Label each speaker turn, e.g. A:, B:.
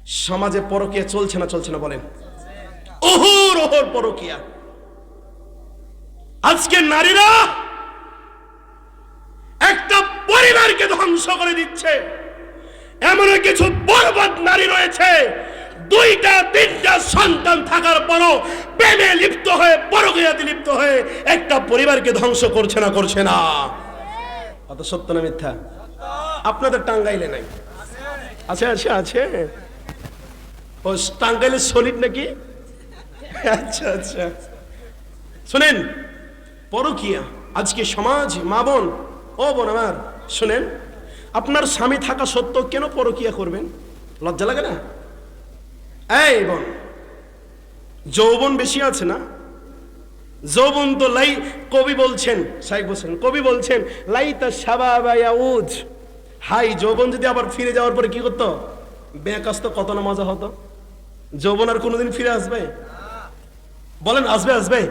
A: সমাজে পরকীয়া চলছে না চলছে না বলেন? ওহর ওহর পরকীয়া। আজকে নারীরা একটা পরিবারকে ধ্বংস করে দিচ্ছে। এমন কিছু বরবাদ নারী রয়েছে, দুইটা তিনটা সন্তান থাকার পরও প্রেমে লিপ্ত হয়ে, পরকীয়াতে লিপ্ত হয়ে একটা পরিবারকে ধ্বংস করছে না করছে না? কত সত্য না মিথ্যা? আপনাদের টাঙ্গাইলে নাই? আছে আছে আছে। ও টাঙ্গাইলে সলিড নাকি? আচ্ছা আচ্ছা। শুনেন, পরকীয়া আজকে সমাজ, মা বোন, ও বোন আমার শুনেন, আপনার স্বামী থাকা সত্ত্বেও কেন পরকীয়া করবেন? লজ্জা লাগে না? এই বোন, যৌবন বেশি আছে না? যৌবন তো লাই, কবি বলছেন, শাইখ বলছেন, কবি বলছেন লাইতা শাবাবা ইয়াউজ, হাই যৌবন যদি আবার ফিরে যাওয়ার পরে কি করতো? ব্যাক আসতো, কত না মজা হতো। যৌবন আর কোনোদিন ফিরে আসবে? বলেন আসবে আসবে?